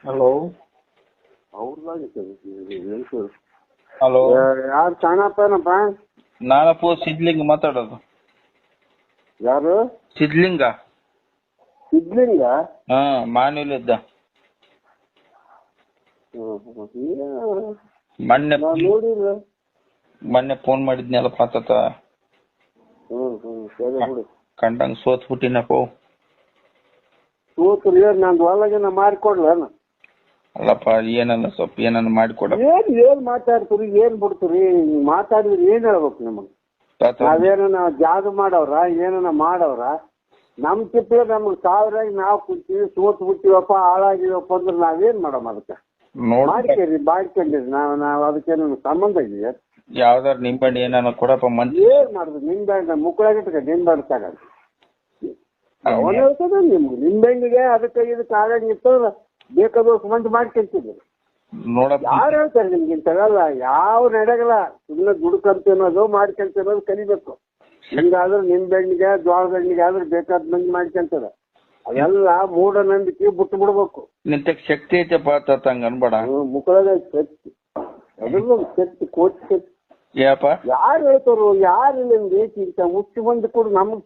Hello hello ಯಾರು ಚಾಣಪ್ಪನಪ್ಪ? ನಾನಪ್ಪ ಸಿದ್ಲಿಂಗ ಮಾತಾಡೋದು. ಯಾರು? ಸಿದ್ಲಿಂಗ. ಸಿದ್ಲಿಂಗ? ಹಾ, ಮಾನ್ಯಲಿದ್ದ. ಮೊನ್ನೆ ಫೋನ್ ಮಾಡಿದ್ನಲ್ಲ ಪಾತತ. ಕಂಡಂಗ್ ಸೋತ್ ಬಿಟ್ಟಿನಪ್ಪ. ಸೋತ್ರಿ ನಂದು ಒಳಗಿನ ಮಾರಿಕೊಡ್ಲೇನ? ಅಲ್ಲಪ್ಪ, ಏನನ್ನ ಸ್ವಲ್ಪ ಏನನ್ನ ಮಾಡಿಕೊಡ. ಏನ್ ಮಾತಾಡ್ತೀರಿ, ಏನ್ ಬಿಡ್ತೀರಿ? ಮಾತಾಡಿದ್ರಿ ಏನ್ ಹೇಳ್ಬೇಕು ನಿಮಗ್? ನಾವೇನ ಜಾದು ಮಾಡವ್ರ, ಏನನ ಮಾಡವ್ರ? ನಮ್ ಚಿತ್ರ ನಮ್ಗ್ ಸಾವಿರಾಗಿ ನಾವ್ ಕುಂತೀವಿ, ಸೋತ್ ಬಿಟ್ಟಿವಪ್ಪ, ಹಾಳಾಗಿವಪ್ಪ ಅಂದ್ರೆ ನಾವೇನ್ ಮಾಡಮ್? ಅದಕ್ಕೆ ಮಾಡ್ಕೇರಿ, ಬಾಡ್ಕೊಂಡಿರಿ. ನಾವ್ ಅದಕ್ಕೇನ ಸಂಬಂಧ ಇದೆಯಾ? ಯಾವ್ದಾರು ನಿಂಬಣ್ಣಿ ಏನಾನ ಕೊಡಪ್ಪ. ಏನ್ ಮಾಡುದು? ನಿಂಬೆ ಮುಕ್ಕಳಾಗಿಟ್ಟ ನಿಂಬೆ ತಗೊಂಡು ಅವನ್ ಹೇಳ್ತದ ನಿಮ್ಗೆ ನಿಂಬೆಣ್ಣಿಗೆ ಅದಕ್ಕೆ ಇದಕ್ಕೆ ಆಗಂಗಿತ್ತು ಬೇಕಾದಷ್ಟು ಮಂದಿ ಮಾಡ್ಕೊಂತಿದ್ರು. ಯಾರು ಹೇಳ್ತಾರೆ ನಿಮ್ಗೆ ಇಂಥವೆಲ್ಲ? ಯಾವ ನಡೆಗಲ್ಲ. ಸುಮ್ಮನೆ ದುಡ್ಕಂತಿನೋದು ಮಾಡ್ಕೊಂತಿರೋದು ಕಲಿಬೇಕು. ಹಿಂಗಾದ್ರೆ ನಿಂಬೆಣ್ಣಿಗೆ ಜೋಳದಣ್ಣಿಗೆ ಆದ್ರೆ ಬೇಕಾದ ಮಂದಿ ಮಾಡ್ಕೊಂತಾರ. ಅವೆಲ್ಲ ಮೂಢನಂಬಿಕೆ ಬಿಟ್ಟು ಬಿಡ್ಬೇಕು. ನಿಂತ ಶಕ್ತಿ ಐತೆಪ್ಪ ಹಂಗ ಅನ್ಬೇಡ. ಮುಕ್ಕಳದ ಶಕ್ತಿ, ಅದ್ರದ್ದು ಶಕ್ತಿ, ಕೋಟಿ ಶಕ್ತಿ. ಯಾರು ಹೇಳ್ತಾರೋ? ಯಾರು ನಿಮ್ಗೆ ಇಂಥ ಮುಚ್ಚಿ ಬಂದು ಕೂಡ ನಮಗ್